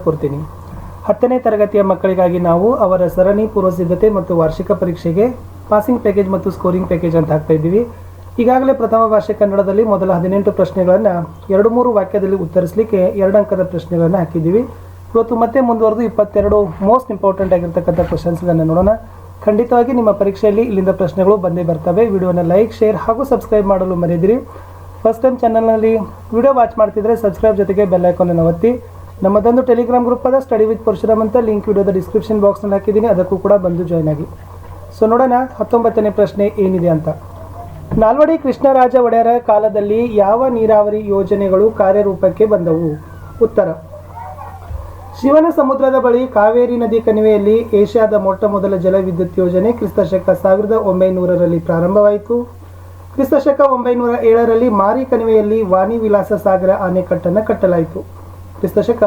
ಕೊಡ್ತೀನಿ. 10ನೇ ತರಗತಿಯ ಮಕ್ಕಳಿಗಾಗಿ ನಾವು ಅವರ ಸರಣಿ ಪೂರ್ವಸಿದ್ಧತೆ ಮತ್ತು ವಾರ್ಷಿಕ ಪರೀಕ್ಷೆಗೆ ಪಾಸಿಂಗ್ ಪ್ಯಾಕೇಜ್ ಮತ್ತು ಸ್ಕೋರಿಂಗ್ ಪ್ಯಾಕೇಜ್ ಅಂತ ಹಾಕ್ತಾ ಇದ್ದೀವಿ. ಈಗಾಗಲೇ ಪ್ರಥಮ ಭಾಷೆ ಕನ್ನಡದಲ್ಲಿ ಮೊದಲ 18 ಪ್ರಶ್ನೆಗಳನ್ನು 2-3 ವಾಕ್ಯದಲ್ಲಿ ಉತ್ತರಿಸಲಿಕ್ಕೆ 2 ಅಂಕದ ಪ್ರಶ್ನೆಗಳನ್ನು ಹಾಕಿದ್ದೀವಿ. ಇವತ್ತು ಮತ್ತೆ ಮುಂದುವರೆದು 22 ಮೋಸ್ಟ್ ಇಂಪಾರ್ಟೆಂಟ್ ಆಗಿರ್ತಕ್ಕಂಥ ಕ್ವಶನ್ಸ್ಗಳನ್ನು ನೋಡೋಣ. ಖಂಡಿತವಾಗಿ ನಿಮ್ಮ ಪರೀಕ್ಷೆಯಲ್ಲಿ ಇಲ್ಲಿಂದ ಪ್ರಶ್ನೆಗಳು ಬಂದೇ ಬರ್ತವೆ. ವಿಡಿಯೋನ ಲೈಕ್, ಶೇರ್ ಹಾಗೂ ಸಬ್ಸ್ಕ್ರೈಬ್ ಮಾಡಲು ಮರೆಯದಿರಿ. ಫಸ್ಟ್ ಟೈಮ್ ಚಾನಲ್ನಲ್ಲಿ ವಿಡಿಯೋ ವಾಚ್ ಮಾಡ್ತಿದ್ರೆ ಸಬ್ಸ್ಕ್ರೈಬ್ ಜೊತೆಗೆ ಬೆಲ್ ಐಕಾನ್ ಒತ್ತಿ. ನಮ್ಮದೊಂದು ಟೆಲಿಗ್ರಾಮ್ ಗ್ರೂಪ್ ಅದ ಸ್ಟಡಿ ವಿತ್ ಪರಶುರಾಮ್ ಅಂತ, ಲಿಂಕ್ ವಿಡಿಯೋದ ಡಿಸ್ಕ್ರಿಪ್ಷನ್ ಬಾಕ್ಸ್ನಲ್ಲಿ ಹಾಕಿದ್ದೀನಿ, ಅದಕ್ಕೂ ಕೂಡ ಬಂದು ಜಾಯ್ನ್ ಆಗಿ. ಸೊ ನೋಡೋಣ 19ನೇ ಪ್ರಶ್ನೆ ಏನಿದೆ ಅಂತ. ನಾಲ್ವಡಿ ಕೃಷ್ಣರಾಜ ಒಡೆಯರ ಕಾಲದಲ್ಲಿ ಯಾವ ನೀರಾವರಿ ಯೋಜನೆಗಳು ಕಾರ್ಯರೂಪಕ್ಕೆ ಬಂದವು? ಉತ್ತರ: ಶಿವನ ಸಮುದ್ರದ ಬಳಿ ಕಾವೇರಿ ನದಿ ಕಣಿವೆಯಲ್ಲಿ ಏಷ್ಯಾದ ಮೊಟ್ಟ ಮೊದಲ ಜಲವಿದ್ಯುತ್ ಯೋಜನೆ ಕ್ರಿಸ್ತಶಕ 1900ರಲ್ಲಿ ಪ್ರಾರಂಭವಾಯಿತು. ಕ್ರಿಸ್ತಶಕ 907ರಲ್ಲಿ ಮಾರಿ ಕಣಿವೆಯಲ್ಲಿ ವಾಣಿ ವಿಲಾಸ ಸಾಗರ ಅಣೆಕಟ್ಟನ್ನು ಕಟ್ಟಲಾಯಿತು. ಕ್ರಿಸ್ತಶಕ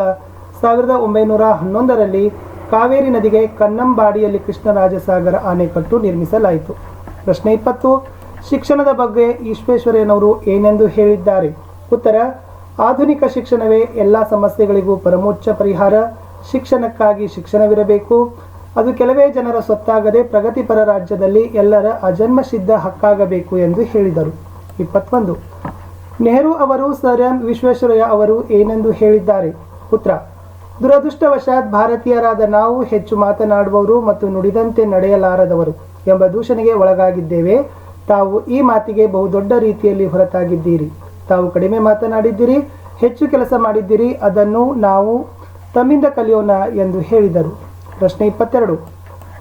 1911ರಲ್ಲಿ ಕಾವೇರಿ ನದಿಗೆ ಕನ್ನಂಬಾಡಿಯಲ್ಲಿ ಕೃಷ್ಣರಾಜಸಾಗರ ಅಣೆಕಟ್ಟು ನಿರ್ಮಿಸಲಾಯಿತು. ಪ್ರಶ್ನೆ 20. ಶಿಕ್ಷಣದ ಬಗ್ಗೆ ವಿಶ್ವೇಶ್ವರಯ್ಯನವರು ಏನೆಂದು ಹೇಳಿದ್ದಾರೆ? ಉತ್ತರ: ಆಧುನಿಕ ಶಿಕ್ಷಣವೇ ಎಲ್ಲ ಸಮಸ್ಯೆಗಳಿಗೂ ಪರಮೋಚ್ಚ ಪರಿಹಾರ. ಶಿಕ್ಷಣಕ್ಕಾಗಿ ಶಿಕ್ಷಣವಿರಬೇಕು. ಅದು ಕೆಲವೇ ಜನರ ಸ್ವತ್ತಾಗದೆ ಪ್ರಗತಿಪರ ರಾಜ್ಯದಲ್ಲಿ ಎಲ್ಲರ ಅಜನ್ಮಸಿದ್ಧ ಹಕ್ಕಾಗಬೇಕು ಎಂದು ಹೇಳಿದರು. 21. ನೆಹರು ಅವರು ಸರ್ ಎಂ ವಿಶ್ವೇಶ್ವರಯ್ಯ ಅವರು ಏನೆಂದು ಹೇಳಿದ್ದಾರೆ? ಉತ್ತರ: ದುರದೃಷ್ಟವಶಾತ್ ಭಾರತೀಯರಾದ ನಾವು ಹೆಚ್ಚು ಮಾತನಾಡುವವರು ಮತ್ತು ನುಡಿದಂತೆ ನಡೆಯಲಾರದವರು ಎಂಬ ದೂಷಣೆಗೆ ಒಳಗಾಗಿದ್ದೇವೆ. ತಾವು ಈ ಮಾತಿಗೆ ಬಹುದೊಡ್ಡ ರೀತಿಯಲ್ಲಿ ಹೊರತಾಗಿದ್ದೀರಿ. ತಾವು ಕಡಿಮೆ ಮಾತನಾಡಿದ್ದೀರಿ, ಹೆಚ್ಚು ಕೆಲಸ ಮಾಡಿದ್ದೀರಿ. ಅದನ್ನು ನಾವು ತಮ್ಮಿಂದ ಕಲಿಯೋಣ ಎಂದು ಹೇಳಿದರು. ಪ್ರಶ್ನೆ 22.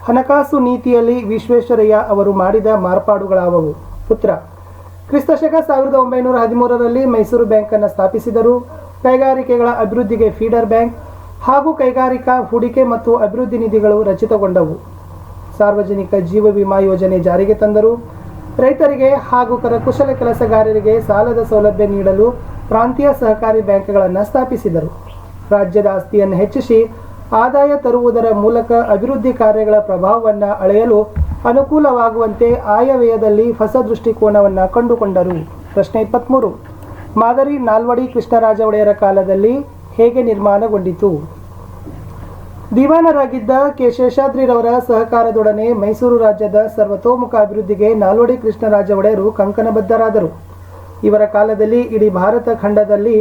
ಹಣಕಾಸು ನೀತಿಯಲ್ಲಿ ವಿಶ್ವೇಶ್ವರಯ್ಯ ಅವರು ಮಾಡಿದ ಮಾರ್ಪಾಡುಗಳಾವವು? ಉತ್ತರ: ಕ್ರಿಸ್ತಶಕ 1913ರಲ್ಲಿ ಮೈಸೂರು ಬ್ಯಾಂಕನ್ನು ಸ್ಥಾಪಿಸಿದರು. ಕೈಗಾರಿಕೆಗಳ ಅಭಿವೃದ್ಧಿಗೆ ಫೀಡರ್ ಬ್ಯಾಂಕ್ ಹಾಗೂ ಕೈಗಾರಿಕಾ ಹೂಡಿಕೆ ಮತ್ತು ಅಭಿವೃದ್ಧಿ ನಿಧಿಗಳು ರಚಿತಗೊಂಡವು. ಸಾರ್ವಜನಿಕ ಜೀವ ವಿಮಾ ಯೋಜನೆ ಜಾರಿಗೆ ತಂದರು. ರೈತರಿಗೆ ಹಾಗೂ ಕರಕುಶಲ ಕೆಲಸಗಾರರಿಗೆ ಸಾಲದ ಸೌಲಭ್ಯ ನೀಡಲು ಪ್ರಾಂತೀಯ ಸಹಕಾರಿ ಬ್ಯಾಂಕ್ಗಳನ್ನು ಸ್ಥಾಪಿಸಿದರು. ರಾಜ್ಯದ ಆಸ್ತಿಯನ್ನು ಹೆಚ್ಚಿಸಿ ಆದಾಯ ತರುವುದರ ಮೂಲಕ ಅಭಿವೃದ್ಧಿ ಕಾರ್ಯಗಳ ಪ್ರಭಾವವನ್ನು ಅಳೆಯಲು ಅನುಕೂಲವಾಗುವಂತೆ ಆಯವ್ಯಯದಲ್ಲಿ ಹೊಸ ದೃಷ್ಟಿಕೋನವನ್ನು ಕಂಡುಕೊಂಡರು. ಪ್ರಶ್ನೆ 23. ಮಾದರಿ ನಾಲ್ವಡಿ ಕೃಷ್ಣರಾಜ ಒಡೆಯರ ಕಾಲದಲ್ಲಿ ಹೇಗೆ ನಿರ್ಮಾಣಗೊಂಡಿತು? ದಿವಾನರಾಗಿದ್ದ ಕೆ ಶೇಷಾದ್ರಿರವರ ಸಹಕಾರದೊಡನೆ ಮೈಸೂರು ರಾಜ್ಯದ ಸರ್ವತೋಮುಖ ಅಭಿವೃದ್ಧಿಗೆ ನಾಲ್ವಡಿ ಕೃಷ್ಣರಾಜ ಒಡೆಯರು ಕಂಕಣಬದ್ಧರಾದರು. ಇವರ ಕಾಲದಲ್ಲಿ ಇಡೀ ಭಾರತ ಖಂಡದಲ್ಲಿ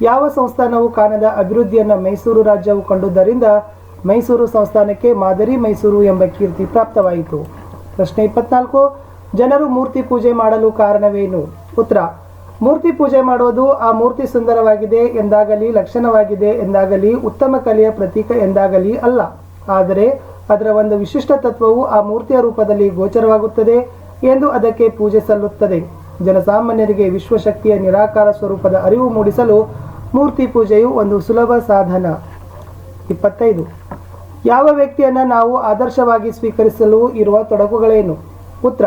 ಯಾವ ಸಂಸ್ಥಾನವೂ ಕಾಣದ ಅಭಿವೃದ್ಧಿಯನ್ನು ಮೈಸೂರು ರಾಜ್ಯವು ಕಂಡುದರಿಂದ ಮೈಸೂರು ಸಂಸ್ಥಾನಕ್ಕೆ ಮಾದರಿ ಮೈಸೂರು ಎಂಬ ಕೀರ್ತಿ ಪ್ರಾಪ್ತವಾಯಿತು. ಪ್ರಶ್ನೆ 24. ಜನರು ಮೂರ್ತಿ ಪೂಜೆ ಮಾಡಲು ಕಾರಣವೇನು? ಉತ್ತರ: ಮೂರ್ತಿ ಪೂಜೆ ಮಾಡುವುದು ಆ ಮೂರ್ತಿ ಸುಂದರವಾಗಿದೆ ಎಂದಾಗಲಿ, ಲಕ್ಷಣವಾಗಿದೆ ಎಂದಾಗಲಿ, ಉತ್ತಮ ಕಲೆಯ ಪ್ರತೀಕ ಎಂದಾಗಲಿ ಅಲ್ಲ. ಆದರೆ ಅದರ ಒಂದು ವಿಶಿಷ್ಟ ತತ್ವವು ಆ ಮೂರ್ತಿಯ ರೂಪದಲ್ಲಿ ಗೋಚರವಾಗುತ್ತದೆ ಎಂದು ಅದಕ್ಕೆ ಪೂಜೆ ಸಲ್ಲುತ್ತದೆ. ಜನಸಾಮಾನ್ಯರಿಗೆ ವಿಶ್ವಶಕ್ತಿಯ ನಿರಾಕಾರ ಸ್ವರೂಪದ ಅರಿವು ಮೂಡಿಸಲು ಮೂರ್ತಿ ಪೂಜೆಯು ಒಂದು ಸುಲಭ ಸಾಧನ. 25. ಯಾವ ವ್ಯಕ್ತಿಯನ್ನು ನಾವು ಆದರ್ಶವಾಗಿ ಸ್ವೀಕರಿಸಲು ಇರುವ ತೊಡಕುಗಳೇನು? ಉತ್ತರ: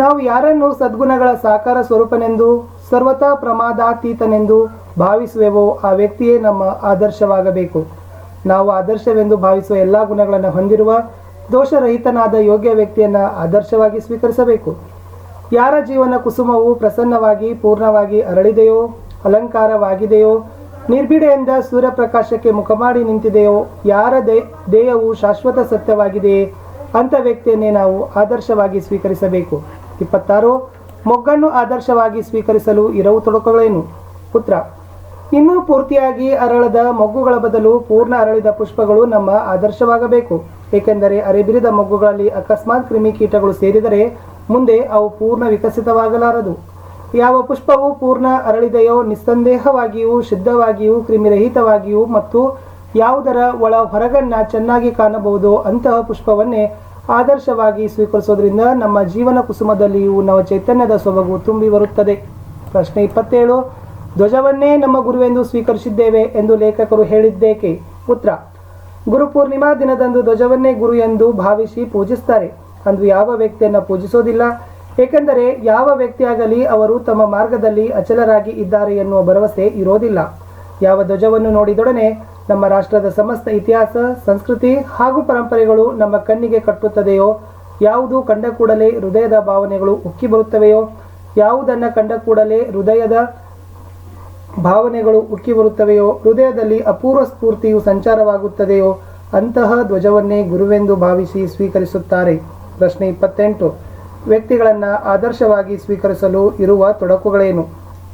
ನಾವು ಯಾರನ್ನು ಸದ್ಗುಣಗಳ ಸಾಕಾರ ಸ್ವರೂಪನೆಂದು, ಸರ್ವತಾ ಪ್ರಮಾದಾತೀತನೆಂದು ಭಾವಿಸುವೆವೋ ಆ ವ್ಯಕ್ತಿಯೇ ನಮ್ಮ ಆದರ್ಶವಾಗಬೇಕು. ನಾವು ಆದರ್ಶವೆಂದು ಭಾವಿಸುವ ಎಲ್ಲ ಗುಣಗಳನ್ನು ಹೊಂದಿರುವ ದೋಷರಹಿತನಾದ ಯೋಗ್ಯ ವ್ಯಕ್ತಿಯನ್ನು ಆದರ್ಶವಾಗಿ ಸ್ವೀಕರಿಸಬೇಕು. ಯಾರ ಜೀವನ ಕುಸುಮವು ಪ್ರಸನ್ನವಾಗಿ ಪೂರ್ಣವಾಗಿ ಅರಳಿದೆಯೋ, ಅಲಂಕಾರವಾಗಿದೆಯೋ, ನಿರ್ಭೀಡೆಯಿಂದ ಸೂರ್ಯಪ್ರಕಾಶಕ್ಕೆ ಮುಖ ಮಾಡಿ ನಿಂತಿದೆಯೋ, ಯಾರ ದೇಹವು ಶಾಶ್ವತ ಸತ್ಯವಾಗಿದೆಯೇ ಅಂಥ ವ್ಯಕ್ತಿಯನ್ನೇ ನಾವು ಆದರ್ಶವಾಗಿ ಸ್ವೀಕರಿಸಬೇಕು. 26. ಮೊಗ್ಗನ್ನು ಆದರ್ಶವಾಗಿ ಸ್ವೀಕರಿಸಲು ಇರವು ತೊಡಕುಗಳೇನು? ಉತ್ತರ: ಇನ್ನೂ ಪೂರ್ತಿಯಾಗಿ ಅರಳದ ಮೊಗ್ಗುಗಳ ಬದಲು ಪೂರ್ಣ ಅರಳಿದ ಪುಷ್ಪಗಳು ನಮ್ಮ ಆದರ್ಶವಾಗಬೇಕು. ಏಕೆಂದರೆ ಅರೆಬಿರಿದ ಮೊಗ್ಗುಗಳಲ್ಲಿ ಅಕಸ್ಮಾತ್ ಕ್ರಿಮಿಕೀಟಗಳು ಸೇರಿದರೆ ಮುಂದೆ ಅವು ಪೂರ್ಣ ವಿಕಸಿತವಾಗಲಾರದು. ಯಾವ ಪುಷ್ಪವು ಪೂರ್ಣ ಅರಳಿದೆಯೋ, ನಿಸ್ಸಂದೇಹವಾಗಿಯೂ ಶುದ್ಧವಾಗಿಯೂ ಕ್ರಿಮಿರಹಿತವಾಗಿಯೂ ಮತ್ತು ಯಾವುದರ ಒಳ ಹೊರಗನ್ನ ಚೆನ್ನಾಗಿ ಕಾಣಬಹುದೋ ಅಂತಹ ಪುಷ್ಪವನ್ನೇ ಆದರ್ಶವಾಗಿ ಸ್ವೀಕರಿಸೋದ್ರಿಂದ ನಮ್ಮ ಜೀವನ ಕುಸುಮದಲ್ಲಿಯೂ ನವ ಚೈತನ್ಯದ ಸೊಬಗು ತುಂಬಿ ಬರುತ್ತದೆ. ಪ್ರಶ್ನೆ 27. ಧ್ವಜವನ್ನೇ ನಮ್ಮ ಗುರುವೆಂದು ಸ್ವೀಕರಿಸಿದ್ದೇವೆ ಎಂದು ಲೇಖಕರು ಹೇಳಿದ್ದೇಕೆ? ಉತ್ತರ: ಗುರುಪೂರ್ಣಿಮಾ ದಿನದಂದು ಧ್ವಜವನ್ನೇ ಗುರು ಎಂದು ಭಾವಿಸಿ ಪೂಜಿಸ್ತಾರೆ. ಅಂದು ಯಾವ ವ್ಯಕ್ತಿಯನ್ನು ಪೂಜಿಸೋದಿಲ್ಲ. ಏಕೆಂದರೆ ಯಾವ ವ್ಯಕ್ತಿಯಾಗಲಿ ಅವರು ತಮ್ಮ ಮಾರ್ಗದಲ್ಲಿ ಅಚಲರಾಗಿ ಇದ್ದಾರೆ ಎನ್ನುವ ಭರವಸೆ ಇರೋದಿಲ್ಲ. ಯಾವ ಧ್ವಜವನ್ನು ನೋಡಿದೊಡನೆ ನಮ್ಮ ರಾಷ್ಟ್ರದ ಸಮಸ್ತ ಇತಿಹಾಸ, ಸಂಸ್ಕೃತಿ ಹಾಗೂ ಪರಂಪರೆಗಳು ನಮ್ಮ ಕಣ್ಣಿಗೆ ಕಟ್ಟುತ್ತದೆಯೋ, ಯಾವುದು ಕಂಡ ಕೂಡಲೇ ಹೃದಯದ ಭಾವನೆಗಳು ಉಕ್ಕಿ ಬರುತ್ತವೆಯೋ, ಯಾವುದನ್ನು ಕಂಡ ಕೂಡಲೇ ಹೃದಯದ ಭಾವನೆಗಳು ಉಕ್ಕಿ ಬರುತ್ತವೆಯೋ, ಹೃದಯದಲ್ಲಿ ಅಪೂರ್ವ ಸ್ಫೂರ್ತಿಯು ಸಂಚಾರವಾಗುತ್ತದೆಯೋ ಅಂತಹ ಧ್ವಜವನ್ನೇ ಗುರುವೆಂದು ಭಾವಿಸಿ ಸ್ವೀಕರಿಸುತ್ತಾರೆ. ಪ್ರಶ್ನೆ 28. ವ್ಯಕ್ತಿಗಳನ್ನು ಆದರ್ಶವಾಗಿ ಸ್ವೀಕರಿಸಲು ಇರುವ ತೊಡಕುಗಳೇನು?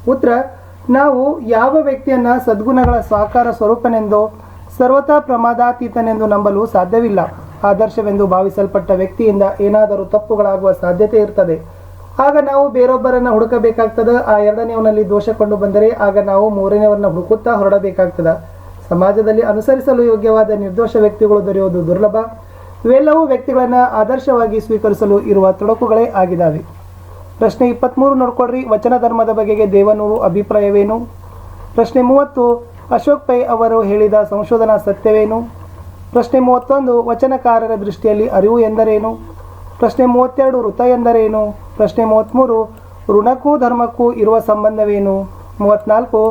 ಉತ್ತರ: ನಾವು ಯಾವ ವ್ಯಕ್ತಿಯನ್ನು ಸದ್ಗುಣಗಳ ಸಾಕಾರ ಸ್ವರೂಪನೆಂದೋ ಸರ್ವತಾ ಪ್ರಮಾದಾತೀತನೆಂದು ನಂಬಲು ಸಾಧ್ಯವಿಲ್ಲ. ಆದರ್ಶವೆಂದು ಭಾವಿಸಲ್ಪಟ್ಟ ವ್ಯಕ್ತಿಯಿಂದ ಏನಾದರೂ ತಪ್ಪುಗಳಾಗುವ ಸಾಧ್ಯತೆ ಇರ್ತದೆ. ಆಗ ನಾವು ಬೇರೊಬ್ಬರನ್ನು ಹುಡುಕಬೇಕಾಗ್ತದೆ. ಆ ಎರಡನೇವನಲ್ಲಿ ದೋಷ ಕಂಡು ಬಂದರೆ ಆಗ ನಾವು ಮೂರನೇವರನ್ನ ಹುಡುಕುತ್ತಾ ಹೊರಡಬೇಕಾಗ್ತದೆ. ಸಮಾಜದಲ್ಲಿ ಅನುಸರಿಸಲು ಯೋಗ್ಯವಾದ ನಿರ್ದೋಷ ವ್ಯಕ್ತಿಗಳು ದೊರೆಯುವುದು ದುರ್ಲಭ. ಇವೆಲ್ಲವೂ ವ್ಯಕ್ತಿಗಳನ್ನು ಆದರ್ಶವಾಗಿ ಸ್ವೀಕರಿಸಲು ಇರುವ ತೊಡಕುಗಳೇ ಆಗಿದ್ದಾವೆ. ಪ್ರಶ್ನೆ 23 ನೋಡ್ಕೊಳ್ರಿ. ವಚನ ಧರ್ಮದ ಬಗೆಗೆ ದೇವನೂರು ಅಭಿಪ್ರಾಯವೇನು? ಪ್ರಶ್ನೆ 30. ಅಶೋಕ್ ಪೈ ಅವರು ಹೇಳಿದ ಸಂಶೋಧನಾ ಸತ್ಯವೇನು? ಪ್ರಶ್ನೆ 31. ವಚನಕಾರರ ದೃಷ್ಟಿಯಲ್ಲಿ ಅರಿವು ಎಂದರೇನು? ಪ್ರಶ್ನೆ 32. ಋತ ಎಂದರೇನು? ಪ್ರಶ್ನೆ 33. ಋಣಕ್ಕೂ ಧರ್ಮಕ್ಕೂ ಇರುವ ಸಂಬಂಧವೇನು? 34.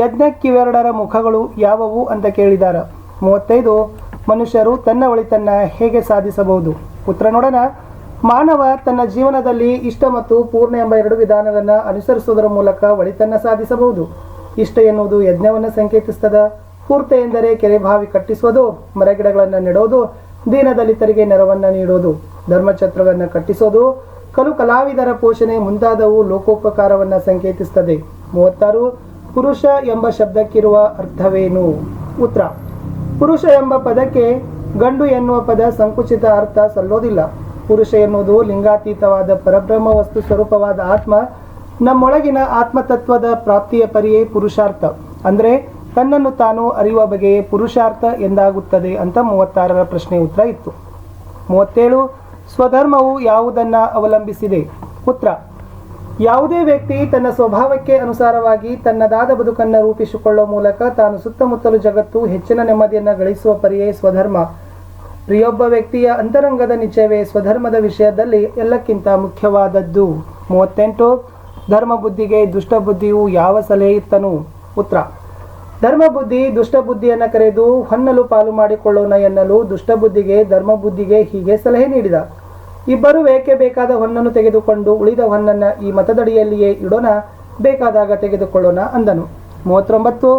ಯಜ್ಞಕ್ಕಿವೆರಡರ ಮುಖಗಳು ಯಾವುವು ಅಂತ ಕೇಳಿದ್ದಾರೆ. 35. ಮನುಷ್ಯರು ತನ್ನ ಒಳಿತನ್ನು ಹೇಗೆ ಸಾಧಿಸಬಹುದು? ಉತ್ತರ ನೋಡೋಣ. ಮಾನವ ತನ್ನ ಜೀವನದಲ್ಲಿ ಇಷ್ಟ ಮತ್ತು ಪೂರ್ಣ ಎಂಬ ಎರಡು ವಿಧಾನಗಳನ್ನು ಅನುಸರಿಸುವುದರ ಮೂಲಕ ಒಳಿತನ್ನು ಸಾಧಿಸಬಹುದು. ಇಷ್ಟ ಎನ್ನುವುದು ಯಜ್ಞವನ್ನು ಸಂಕೇತಿಸ್ತದೆ. ಪೂರ್ತ ಎಂದರೆ ಕೆರೆ ಬಾವಿ ಕಟ್ಟಿಸುವುದು, ಮರಗಿಡಗಳನ್ನು ನೆಡೋದು, ದೀನದಲಿತರಿಗೆ ನೆರವನ್ನು ನೀಡೋದು, ಧರ್ಮಛತ್ರಗಳನ್ನು ಕಟ್ಟಿಸೋದು, ಕಲಾವಿದರ ಪೋಷಣೆ ಮುಂತಾದವು ಲೋಕೋಪಕಾರವನ್ನು ಸಂಕೇತಿಸುತ್ತದೆ. 36. ಪುರುಷ ಎಂಬ ಶಬ್ದಕ್ಕಿರುವ ಅರ್ಥವೇನು? ಉತ್ತರ: ಪುರುಷ ಎಂಬ ಪದಕ್ಕೆ ಗಂಡು ಎನ್ನುವ ಪದ ಸಂಕುಚಿತ ಅರ್ಥ ಸಲ್ಲೋದಿಲ್ಲ. ಪುರುಷ ಎನ್ನುವುದು ಲಿಂಗಾತೀತವಾದ ಪರಬ್ರಹ್ಮ ವಸ್ತು ಸ್ವರೂಪವಾದ ಆತ್ಮ. ನಮ್ಮೊಳಗಿನ ಆತ್ಮತತ್ವದ ಪ್ರಾಪ್ತಿಯ ಪರಿಯೇ ಪುರುಷಾರ್ಥ. ಅಂದರೆ ತನ್ನನ್ನು ತಾನು ಅರಿಯುವ ಬಗೆಯೇ ಪುರುಷಾರ್ಥ ಎಂದಾಗುತ್ತದೆ ಅಂತ 36ರ ಪ್ರಶ್ನೆ ಉತ್ತರ ಇತ್ತು. 37. ಸ್ವಧರ್ಮವು ಯಾವುದನ್ನು ಅವಲಂಬಿಸಿದೆ? ಉತ್ತರ: ಯಾವುದೇ ವ್ಯಕ್ತಿ ತನ್ನ ಸ್ವಭಾವಕ್ಕೆ ಅನುಸಾರವಾಗಿ ತನ್ನದಾದ ಬದುಕನ್ನು ರೂಪಿಸಿಕೊಳ್ಳುವ ಮೂಲಕ ತಾನು ಸುತ್ತಮುತ್ತಲು ಜಗತ್ತು ಹೆಚ್ಚಿನ ನೆಮ್ಮದಿಯನ್ನು ಗಳಿಸುವ ಪರಿಯೇ ಸ್ವಧರ್ಮ. ಪ್ರತಿಯೊಬ್ಬ ವ್ಯಕ್ತಿಯ ಅಂತರಂಗದ ನಿಶ್ಚಯವೇ ಸ್ವಧರ್ಮದ ವಿಷಯದಲ್ಲಿ ಎಲ್ಲಕ್ಕಿಂತ ಮುಖ್ಯವಾದದ್ದು. 38. ಧರ್ಮಬುದ್ಧಿಗೆ ದುಷ್ಟಬುದ್ಧಿಯು ಯಾವ ಸಲಹೆ ಇತ್ತನು? ಉತ್ತರ: ಧರ್ಮಬುದ್ಧಿ ದುಷ್ಟಬುದ್ಧಿಯನ್ನು ಕರೆದು ಹೊನ್ನಲು ಪಾಲು ಮಾಡಿಕೊಳ್ಳೋಣ ಎನ್ನಲು ದುಷ್ಟಬುದ್ಧಿಗೆ ಧರ್ಮಬುದ್ಧಿಗೆ ಹೀಗೆ ಸಲಹೆ ನೀಡಿದ: ಇಬ್ಬರು ಏಕೆ ಬೇಕಾದ ಹೊನ್ನನ್ನು ತೆಗೆದುಕೊಂಡು ಉಳಿದ ಹೊನ್ನನ್ನು ಈ ಮತದಡಿಯಲ್ಲಿಯೇ ಇಡೋಣ, ಬೇಕಾದಾಗ ತೆಗೆದುಕೊಳ್ಳೋಣ ಅಂದನು. 39.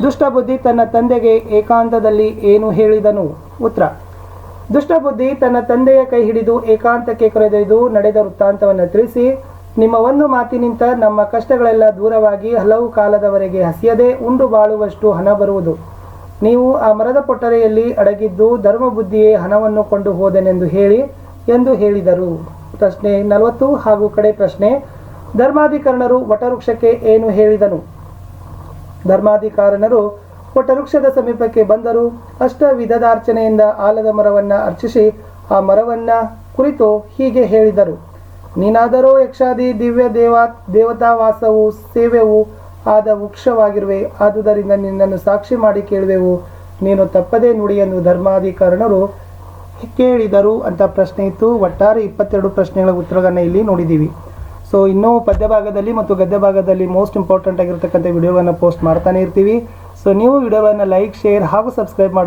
ದುಷ್ಟಬುದ್ಧಿ ತನ್ನ ತಂದೆಗೆ ಏಕಾಂತದಲ್ಲಿ ಏನು ಹೇಳಿದನು? ಉತ್ತರ: ದುಷ್ಟಬುದ್ಧಿ ತನ್ನ ತಂದೆಯ ಕೈ ಹಿಡಿದು ಏಕಾಂತಕ್ಕೆ ಕರೆದೊಯ್ದು ನಡೆದ ವೃತ್ತಾಂತವನ್ನು ತಿಳಿಸಿ, ನಿಮ್ಮ ಒಂದು ಮಾತಿನಿಂದ ನಮ್ಮ ಕಷ್ಟಗಳೆಲ್ಲ ದೂರವಾಗಿ ಹಲವು ಕಾಲದವರೆಗೆ ಹಸಿಯದೆ ಉಂಡು ಬಾಳುವಷ್ಟು ಹಣ ಬರುವುದು. ನೀವು ಆ ಮರದ ಪೊಟ್ಟರೆಯಲ್ಲಿ ಅಡಗಿದ್ದು ಧರ್ಮಬುದ್ಧಿಯೇ ಹಣವನ್ನು ಕೊಂಡು ಹೋದೆನೆಂದು ಹೇಳಿ ಎಂದು ಹೇಳಿದರು. ಪ್ರಶ್ನೆ 40 ಹಾಗೂ ಕಡೆ ಪ್ರಶ್ನೆ. ಧರ್ಮಾಧಿಕರಣರು ವಟವೃಕ್ಷಕ್ಕೆ ಏನು ಹೇಳಿದನು? ಧರ್ಮಾಧಿಕಾರಣರು ವಟವೃಕ್ಷದ ಸಮೀಪಕ್ಕೆ ಬಂದರು. ಅಷ್ಟ ವಿಧದಾರ್ಚನೆಯಿಂದ ಆಲದ ಮರವನ್ನು ಅರ್ಚಿಸಿ ಆ ಮರವನ್ನು ಕುರಿತು ಹೀಗೆ ಹೇಳಿದರು: ನೀನಾದರೋ ಯಕ್ಷಾದಿ ದಿವ್ಯ ದೇವತಾವಾಸವು ಸೇವೆಯೂ ಆದ ವೃಕ್ಷವಾಗಿರುವೆ. ಆದುದರಿಂದ ನಿನ್ನನ್ನು ಸಾಕ್ಷಿ ಮಾಡಿ ಕೇಳುವೆವು, ನೀನು ತಪ್ಪದೇ ನುಡಿ ಎಂದು ಧರ್ಮಾಧಿಕಾರಣರು ಕೇಳಿದರು ಅಂತ ಪ್ರಶ್ನೆ ಇತ್ತು. ಒಟ್ಟಾರೆ 22 ಪ್ರಶ್ನೆಗಳ ಉತ್ತರಗಳನ್ನು ಇಲ್ಲಿ ನೋಡಿದ್ದೀವಿ. ಸೊ ಇನ್ನೂ ಪದ್ಯ ಭಾಗದಲ್ಲಿ ಮತ್ತು ಗದ್ಯ ಭಾಗದಲ್ಲಿ ಮೋಸ್ಟ್ ಇಂಪಾರ್ಟೆಂಟ್ ಆಗಿರ್ತಕ್ಕಂಥ ವಿಡಿಯೋಗಳನ್ನು ಪೋಸ್ಟ್ ಮಾಡ್ತಾನೆ ಇರ್ತೀವಿ. ಸೊ ನೀವು ವಿಡಿಯೋಗಳನ್ನು ಲೈಕ್, ಶೇರ್ ಹಾಗೂ ಸಬ್ಸ್ಕ್ರೈಬ್ ಮಾಡಿ.